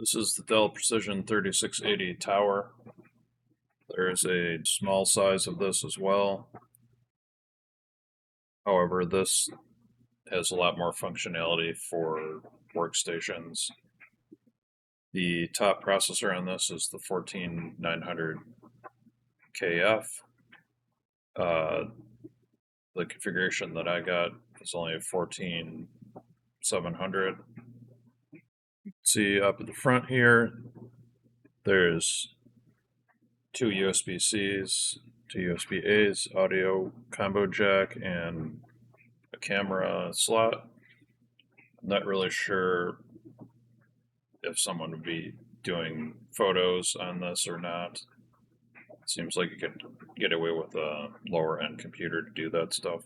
This is the Dell Precision 3680 tower. There is a small size of this as well. However, this has a lot more functionality for workstations. The top processor on this is the 14900KF. The configuration that I got is only a 14700. See up at the front here, there's two USB-Cs, two USB-As, audio combo jack, and a camera slot. I'm not really sure if someone would be doing photos on this or not. It seems like you could get away with a lower end computer to do that stuff.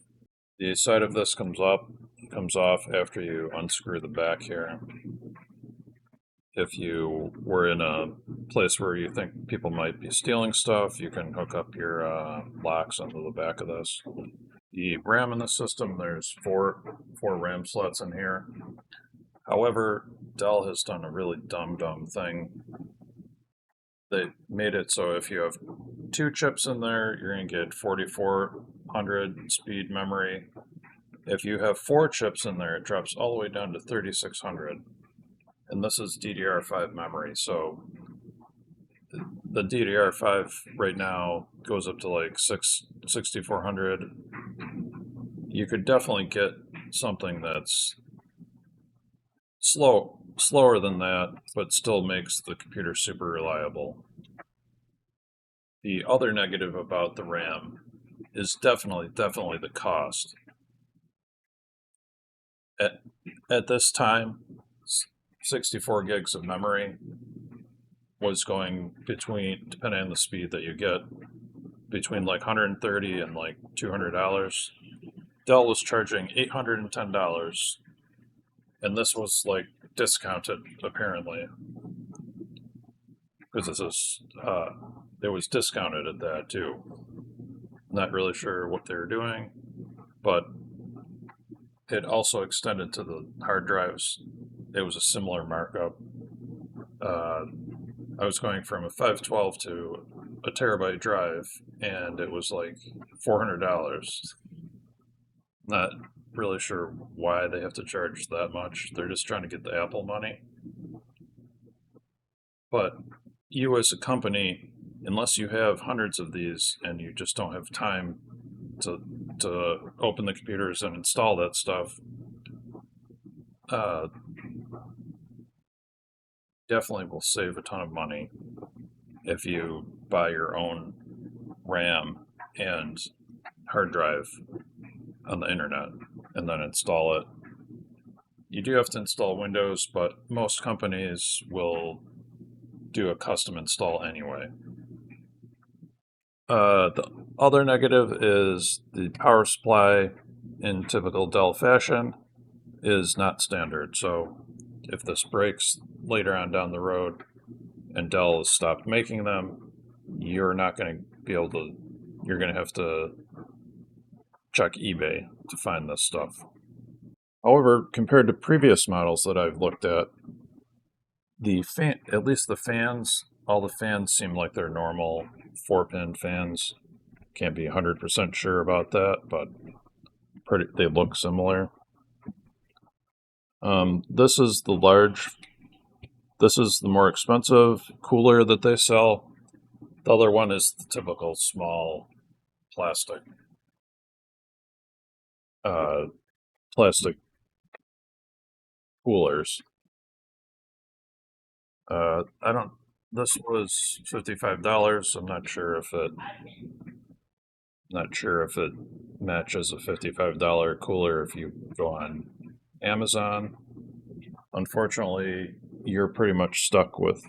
The side of this comes off after you unscrew the back here. If you were in a place where you think people might be stealing stuff, you can hook up your locks onto the back of this. The RAM in the system, there's four RAM slots in here. However, Dell has done a really dumb thing. They made it so if you have two chips in there, you're going to get 4400 speed memory. If you have four chips in there, it drops all the way down to 3600. And this is DDR5 memory, so the DDR5 right now goes up to like 6400. You could definitely get something that's slower than that, but still makes the computer super reliable. The other negative about the RAM is definitely the cost. At this time, 64 gigs of memory was going between, depending on the speed that you get, between like $130 and like $200. Dell was charging $810, and this was like discounted apparently, because this is it was discounted at that too. Not really sure what they were doing, but it also extended to the hard drives. It was a similar markup. I was going from a 512 to a terabyte drive, and it was like $400. Not really sure why they have to charge that much. They're just trying to get the Apple money. But you as a company, unless you have hundreds of these and you just don't have time to open the computers and install that stuff, definitely will save a ton of money if you buy your own RAM and hard drive on the internet and then install it. You do have to install Windows, but most companies will do a custom install anyway. The other negative is the power supply, in typical Dell fashion, is not standard. So if this breaks later on down the road and Dell has stopped making them, you're not going to be able to, you're going to have to check eBay to find this stuff. However, compared to previous models that I've looked at, at least the fans, all the fans seem like they're normal 4-pin fans. Can't be 100% sure about that, but they look similar. This is the more expensive cooler that they sell. The other one is the typical small plastic coolers. This was $55. I'm not sure if it matches a $55 cooler if you go on Amazon. Unfortunately, you're pretty much stuck with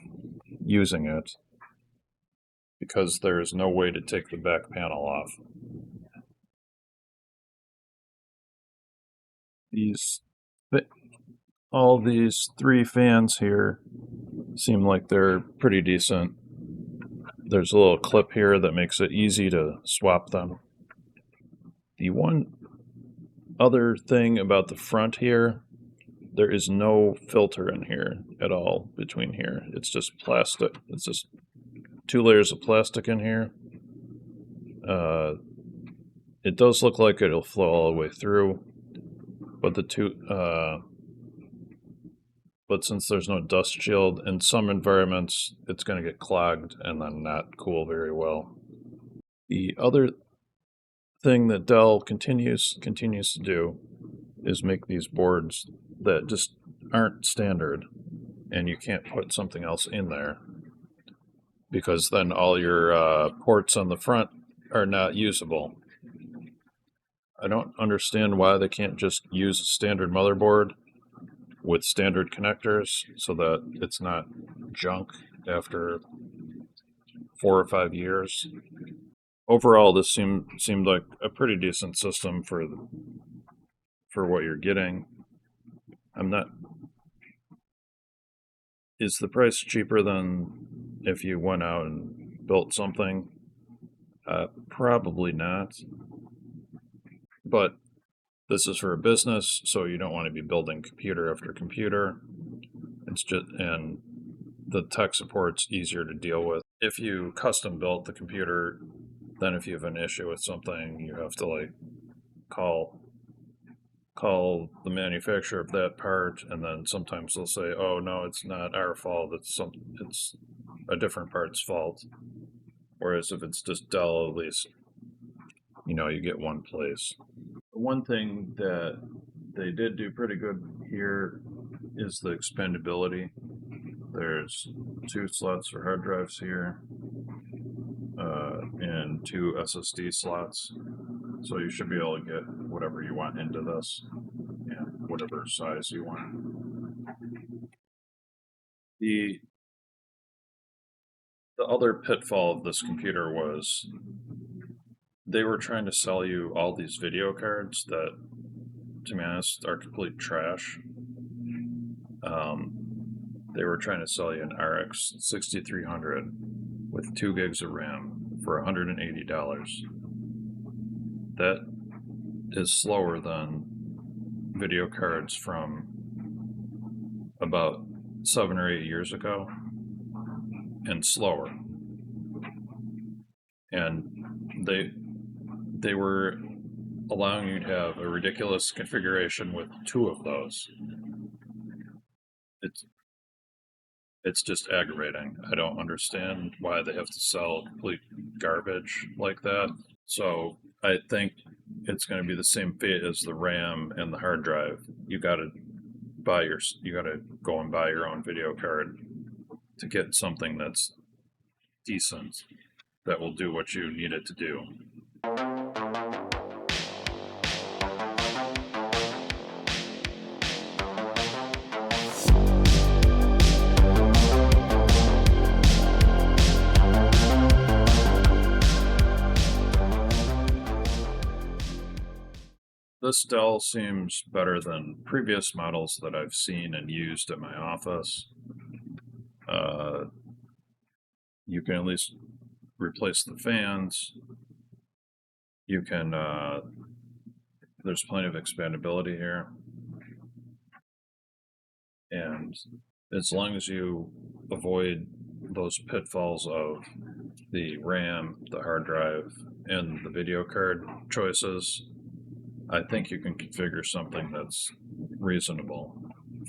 using it because there's no way to take the back panel off. All these three fans here seem like they're pretty decent. There's a little clip here that makes it easy to swap them. The one other thing about the front here there is no filter in here at all between here. It's just plastic. It's just 2 layers of plastic in here. It does look like it'll flow all the way through, but but since there's no dust shield, in some environments it's going to get clogged and then not cool very well. The other thing that Dell continues to do is make these boards that just aren't standard, and you can't put something else in there because then all your ports on the front are not usable. I don't understand why they can't just use a standard motherboard with standard connectors so that it's not junk after 4 or 5 years. Overall, this seemed like a pretty decent system for what you're getting. Is the price cheaper than if you went out and built something? Probably not. But this is for a business, so you don't want to be building computer after computer. And the tech support's easier to deal with. If you custom built the computer, then if you have an issue with something, you have to like call the manufacturer of that part, and then sometimes they'll say, "Oh no, it's not our fault. It's a different part's fault." Whereas if it's just Dell, at least you get one place. One thing that they did do pretty good here is the expandability. There's 2 slots for hard drives here, and 2 SSD slots. So you should be able to get whatever you want into this, and whatever size you want. The other pitfall of this computer was they were trying to sell you all these video cards that, to be honest, are complete trash. They were trying to sell you an RX 6300 with 2 gigs of RAM for $180. That is slower than video cards from about 7 or 8 years ago, and slower. And they were allowing you to have a ridiculous configuration with 2 of those. It's just aggravating. I don't understand why they have to sell complete garbage like that. So I think it's going to be the same fate as the RAM and the hard drive. You got to go and buy your own video card to get something that's decent, that will do what you need it to do. This Dell seems better than previous models that I've seen and used at my office. You can at least replace the fans. You can, there's plenty of expandability here. And as long as you avoid those pitfalls of the RAM, the hard drive, and the video card choices, I think you can configure something that's reasonable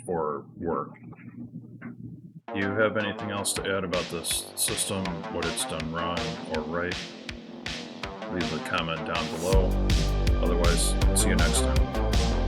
for work. Do you have anything else to add about this system, what it's done wrong or right? Leave a comment down below. Otherwise, see you next time.